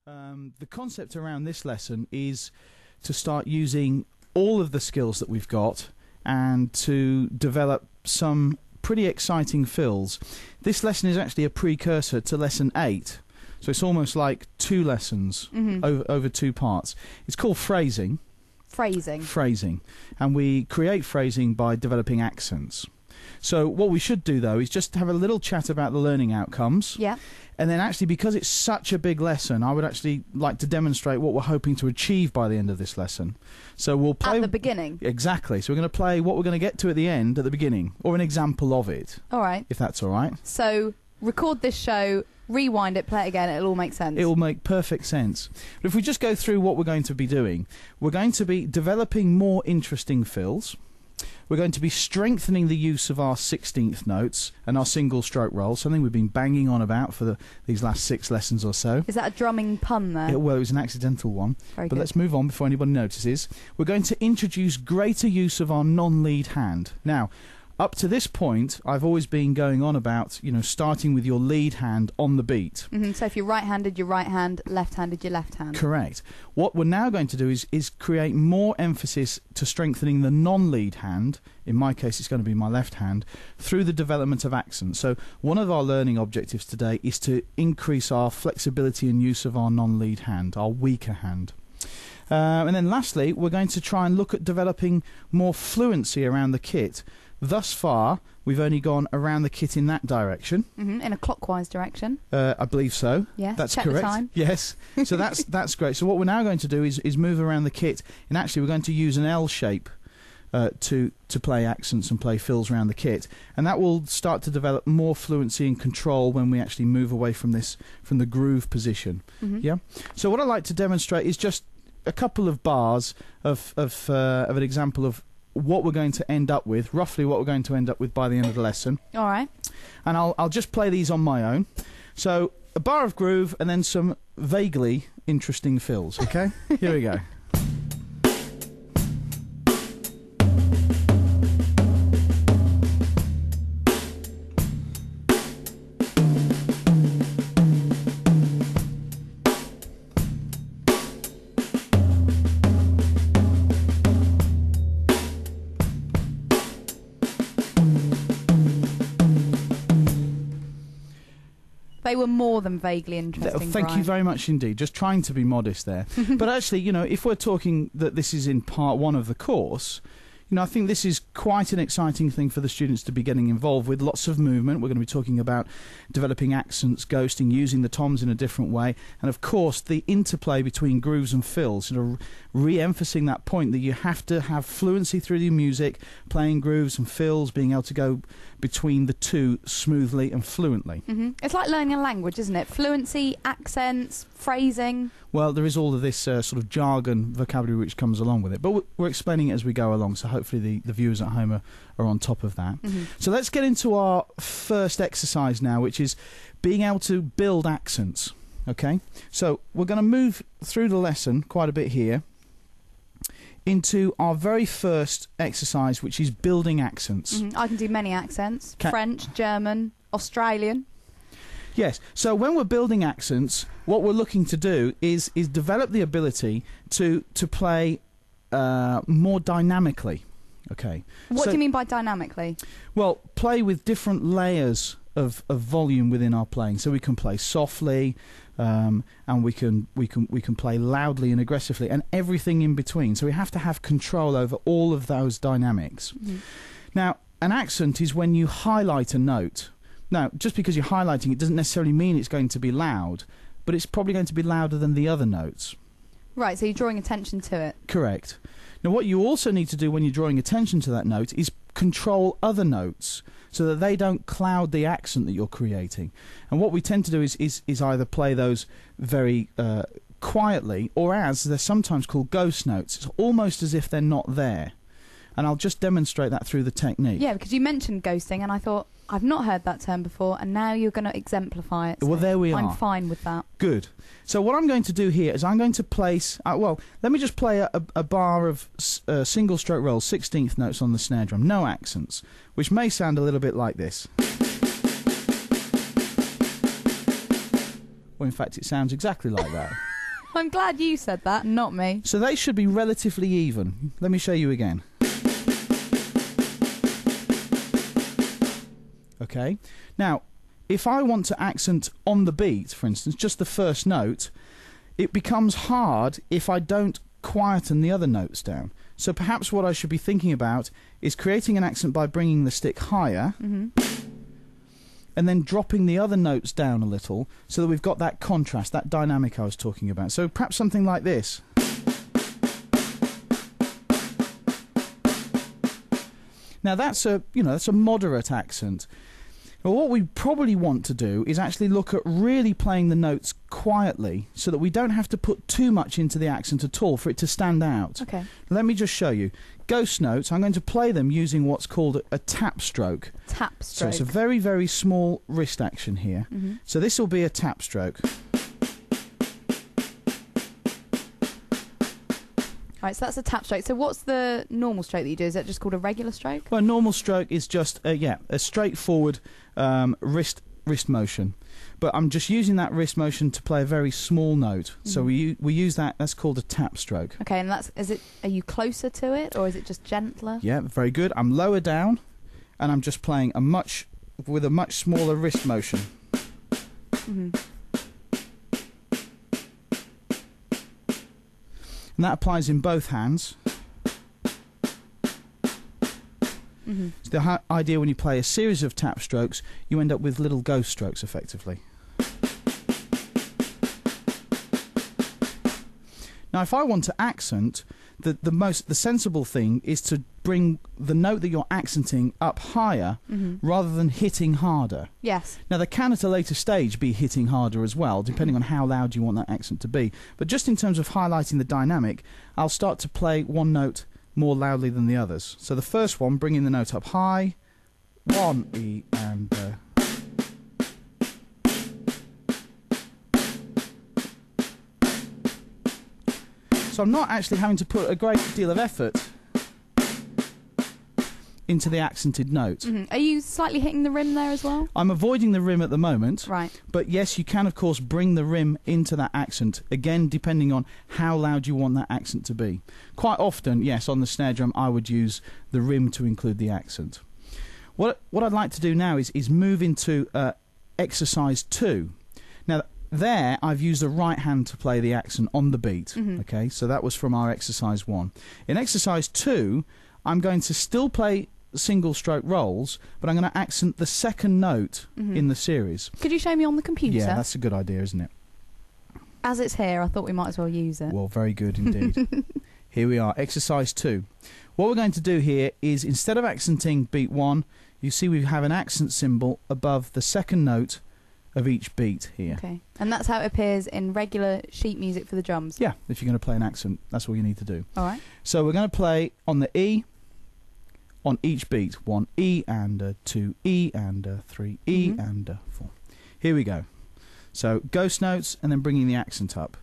The concept around this lesson is to start using all of the skills that we've got and to develop some pretty exciting fills. This lesson is actually a precursor to lesson 8, so it's almost like 2 lessons over 2 parts. It's called phrasing. Phrasing. And we create phrasing by developing accents. So what we should do, though, is just have a little chat about the learning outcomes. Yeah. And then actually, because it's such a big lesson, I would actually like to demonstrate what we're hoping to achieve by the end of this lesson. So we'll play... At the beginning? Exactly. So we're going to play what we're going to get to at the end at the beginning, or an example of it. All right. If that's all right. So record this show, rewind it, play it again, it'll all make sense. It will make perfect sense. But if we just go through what we're going to be doing, we're going to be developing more interesting fills. We're going to be strengthening the use of our 16th notes and our single stroke roll, something we've been banging on about for these last 6 lessons or so. Is that a drumming pun there? Well, it was an accidental one. Very but good. Let's move on before anybody notices. We're going to introduce greater use of our non-lead hand. Now, up to this point, I've always been going on about, starting with your lead hand on the beat. So if you're right-handed, your right hand, left-handed, your left hand. Correct. What we're now going to do is create more emphasis to strengthening the non-lead hand. In my case, it's going to be my left hand, through the development of accents. So one of our learning objectives today is to increase our flexibility and use of our non-lead hand, our weaker hand. And then lastly, we're going to try and look at developing more fluency around the kit. Thus far, we've only gone around the kit in that direction. In a clockwise direction. I believe so. Yes, that's check correct. The time. Yes. So that's great. So what we're now going to do is move around the kit, and actually we're going to use an L shape to play accents and play fills around the kit, and that will start to develop more fluency and control when we actually move away from the groove position. Yeah. So what I'd like to demonstrate is just a couple of bars of an example of what we're going to end up with, roughly what we're going to end up with by the end of the lesson. All right. And I'll just play these on my own. So a bar of groove and then some vaguely interesting fills, okay? Here we go. They were more than vaguely interesting. Thank you very much indeed. Just trying to be modest there. But actually, if we're talking that this is in part 1 of the course, I think this is quite an exciting thing for the students to be getting involved with. Lots of movement. We're going to be talking about developing accents, ghosting, using the toms in a different way, and of course the interplay between grooves and fills, re-emphasizing that point that you have to have fluency through the music, playing grooves and fills, being able to go between the two smoothly and fluently. It's like learning a language, isn't it? Fluency, accents, phrasing. Well, there is all of this sort of jargon vocabulary which comes along with it, but we're explaining it as we go along, so hopefully the viewers at home are on top of that. So let's get into our first exercise now, which is being able to build accents. Okay, so we're going to move through the lesson quite a bit here into our very first exercise, which is building accents. I can do many accents. French, German, Australian. Yes, so when we're building accents, what we're looking to do is develop the ability to play more dynamically. Okay. What do you mean by dynamically? Well, play with different layers of volume within our playing. So we can play softly, and we can play loudly and aggressively, and everything in between. So we have to have control over all of those dynamics. Now, an accent is when you highlight a note. Now, just because you're highlighting it doesn't necessarily mean it's going to be loud, but it's probably going to be louder than the other notes. Right, so you're drawing attention to it. Correct. Now, what you also need to do when you're drawing attention to that note is control other notes so that they don't cloud the accent that you're creating. And what we tend to do is either play those very quietly, or as they're sometimes called ghost notes. It's almost as if they're not there. And I'll just demonstrate that through the technique. Yeah, because you mentioned ghosting, and I thought, I've not heard that term before, and now you're going to exemplify it. So well, there we are. I'm fine with that. Good. So what I'm going to do here is I'm going to place... well, let me just play a bar of single stroke rolls, 16th notes on the snare drum, no accents, which may sound a little bit like this. Well, in fact, it sounds exactly like that. I'm glad you said that, not me. So they should be relatively even. Let me show you again. Okay. Now, if I want to accent on the beat, for instance, just the first note, it becomes hard if I don't quieten the other notes down. So perhaps what I should be thinking about is creating an accent by bringing the stick higher, and then dropping the other notes down a little, so that we've got that contrast, that dynamic I was talking about. So perhaps something like this. Now that's a moderate accent. Well, what we probably want to do is actually look at really playing the notes quietly, so that we don't have to put too much into the accent at all for it to stand out. Okay. Let me just show you. Ghost notes, I'm going to play them using what's called a tap stroke. Tap stroke. So it's a very, very small wrist action here. So this will be a tap stroke. Right, so that's a tap stroke. So what's the normal stroke that you do? Is that just called a regular stroke? Well, a normal stroke is just a straightforward wrist motion. But I'm just using that wrist motion to play a very small note. So we use that. That's called a tap stroke. Okay, and are you closer to it, or is it just gentler? Yeah, very good. I'm lower down, and I'm just playing with a much smaller wrist motion. And that applies in both hands. So the idea when you play a series of tap strokes, you end up with little ghost strokes, effectively. Now, if I want to accent, the sensible thing is to bring the note that you're accenting up higher rather than hitting harder. Yes. Now, there can at a later stage be hitting harder as well, depending on how loud you want that accent to be. But just in terms of highlighting the dynamic, I'll start to play one note more loudly than the others. So the first one, bringing the note up high, 1 E and so I'm not actually having to put a great deal of effort into the accented note. Are you slightly hitting the rim there as well? I'm avoiding the rim at the moment. Right. But yes, you can, of course, bring the rim into that accent, again, depending on how loud you want that accent to be. Quite often, yes, on the snare drum, I would use the rim to include the accent. What I'd like to do now is move into exercise 2. Now, there, I've used the right hand to play the accent on the beat. Okay, so that was from our exercise 1. In exercise 2, I'm going to still play single stroke rolls, but I'm going to accent the second note in the series. Could you show me on the computer? Yeah, that's a good idea, isn't it? As it's here, I thought we might as well use it. Well, very good indeed. Here we are, exercise 2. What we're going to do here is, instead of accenting beat 1, you see we have an accent symbol above the second note of each beat here. Okay, and that's how it appears in regular sheet music for the drums? Yeah, if you're going to play an accent, that's all you need to do. All right. So we're going to play on the E, on each beat. 1 E and a 2 E and a 3 E and a 4. Here we go. So ghost notes and then bringing the accent up.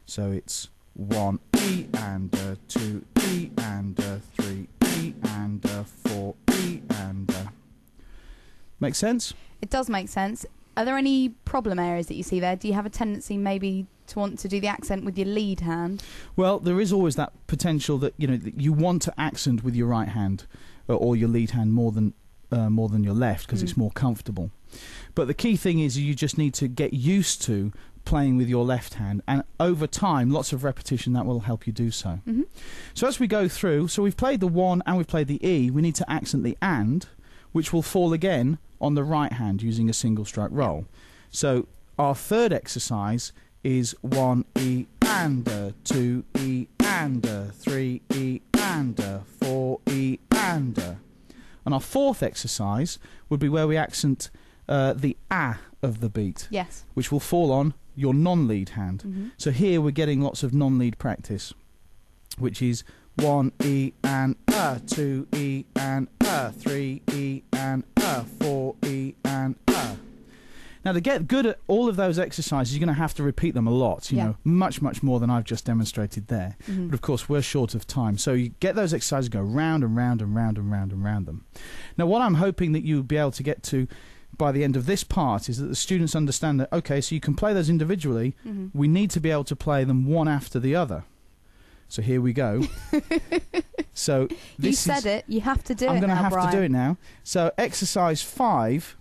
So it's 1 E and a 2 E and a 3 E and a 4 E and a... Make sense? It does make sense. Are there any problem areas that you see there? Do you have a tendency maybe to want to do the accent with your lead hand? Well, there is always that potential that that you want to accent with your right hand or your lead hand more than your left, because it's more comfortable. But the key thing is you just need to get used to playing with your left hand, and over time, lots of repetition, that will help you do so. So as we go through, so we've played the 1 and we've played the E, we need to accent the AND, which will fall again on the right hand using a single stroke roll. So our third exercise is 1 E and a 2 E and a 3 E and a 4 E and a. And our fourth exercise would be where we accent the A of the beat, yes, which will fall on your non-lead hand. So here we're getting lots of non-lead practice, which is 1 E and a 2 E and a 3 E and a 4 E and a. Now, to get good at all of those exercises, you're going to have to repeat them a lot, you know, much more than I've just demonstrated there. But of course, we're short of time. So you get those exercises, go round and round and round and round and round them. Now, what I'm hoping that you'll be able to get to by the end of this part is that the students understand that, okay, so you can play those individually. We need to be able to play them one after the other. So here we go. So this you said it. You have to do it now, I'm going to have Brian. to do it now. So exercise 5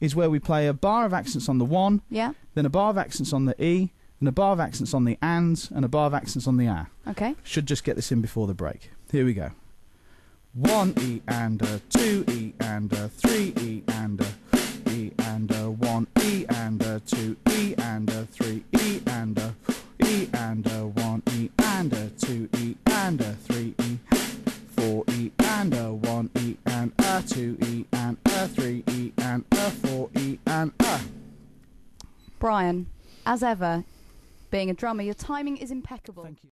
is where we play a bar of accents on the 1, Yeah. then a bar of accents on the E, then a bar of accents on the and a bar of accents on the a. Okay. Should just get this in before the break. Here we go. 1 E and a 2 E and a 3 E and a E and a 1 E and a 2 E and a 3 E and a E and a 1 E and a 2 E and a 3 E 4 E and a 1 E and a 2 E and a 3 E and a 4 E and a. Brian, as ever, being a drummer, your timing is impeccable. Thank you.